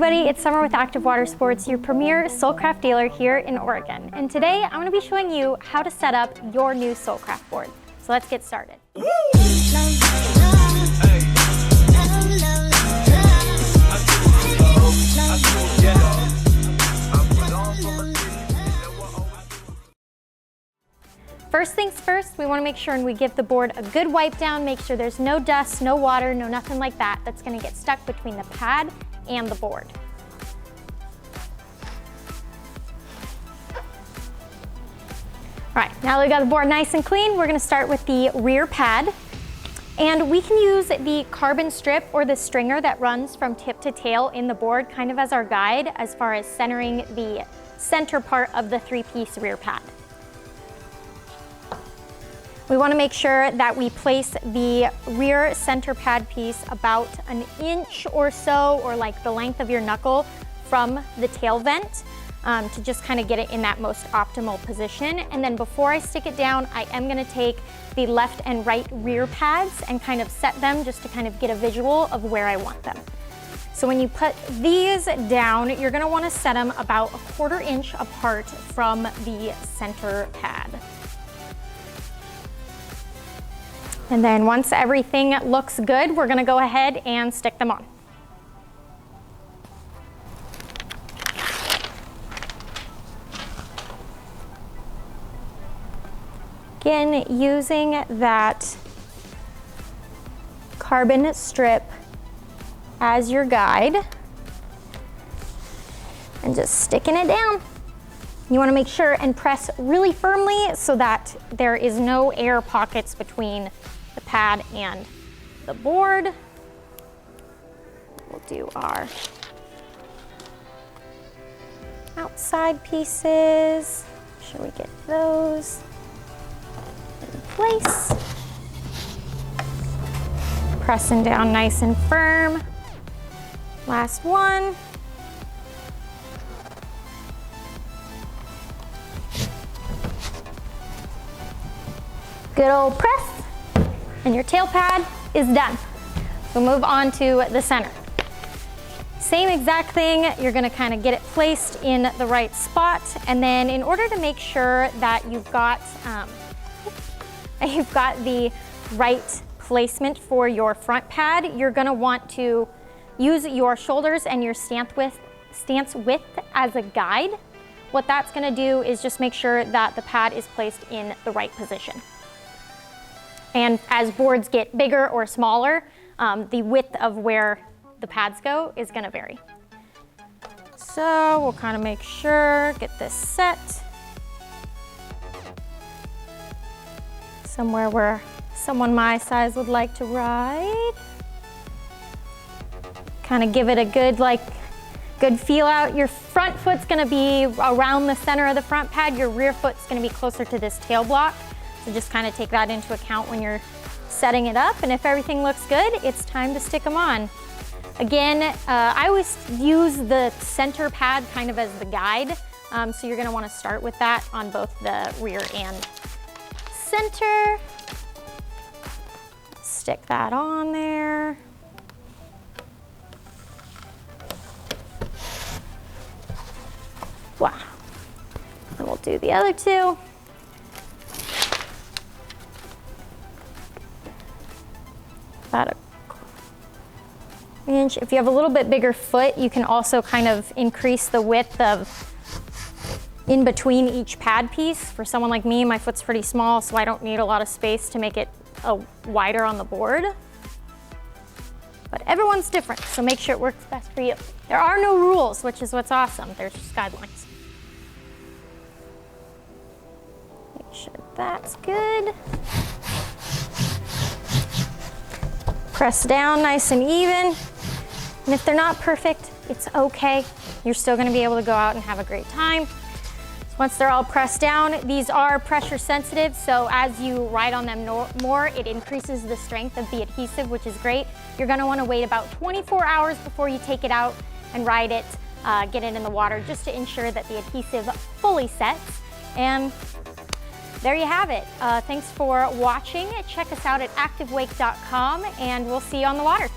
everybody, it's Summer with Active Water Sports, your premier SoulCraft dealer here in Oregon. And today I'm going to be showing you how to set up your new SoulCraft board. So let's get started. First things first, we want to make sure and we give the board a good wipe down, make sure there's no dust, no water, no nothing like that that's going to get stuck between the pad and the board. All right, now that we got the board nice and clean, we're going to start with the rear pad. And we can use the carbon strip or the stringer that runs from tip to tail in the board kind of as our guide as far as centering the center part of the three-piece rear pad. We want to make sure that we place the rear center pad piece about an inch or so, or like the length of your knuckle from the tail vent to just kind of get it in that most optimal position. And then before I stick it down, I am going to take the left and right rear pads and kind of set them just to kind of get a visual of where I want them. So when you put these down, you're going to want to set them about 1/4 inch apart from the center pad. And then once everything looks good, we're gonna go ahead and stick them on. Again, using that carbon strip as your guide and just sticking it down. You wanna make sure and press really firmly so that there is no air pockets between the pad and the board. We'll do our outside pieces. Make sure we get those in place. Pressing down nice and firm. Last one. Good old press. And your tail pad is done. We'll move on to the center. Same exact thing, you're gonna kind of get it placed in the right spot, and then in order to make sure that you've got the right placement for your front pad, you're gonna want to use your shoulders and your stance width as a guide. What that's gonna do is just make sure that the pad is placed in the right position. And as boards get bigger or smaller, the width of where the pads go is gonna vary. So we'll kind of make sure, get this set somewhere where someone my size would like to ride. Kind of give it a good feel out. Your front foot's gonna be around the center of the front pad. Your rear foot's gonna be closer to this tail block. So just kind of take that into account when you're setting it up. And if everything looks good, it's time to stick them on. Again, I always use the center pad kind of as the guide. So you're gonna wanna start with that on both the rear and center. Stick that on there. Wow. And we'll do the other two. About an inch. If you have a little bit bigger foot, you can also kind of increase the width of in between each pad piece. For someone like me, my foot's pretty small, so I don't need a lot of space to make it wider on the board. But everyone's different, so make sure it works best for you. There are no rules, which is what's awesome. There's just guidelines. Make sure that's good. Press down nice and even. And if they're not perfect, it's okay. You're still gonna be able to go out and have a great time. Once they're all pressed down, these are pressure sensitive, so as you ride on them more, it increases the strength of the adhesive, which is great. You're gonna wanna wait about 24 hours before you take it out and ride it, get it in the water, just to ensure that the adhesive fully sets. And there you have it. Thanks for watching. Check us out at activewake.com and we'll see you on the water.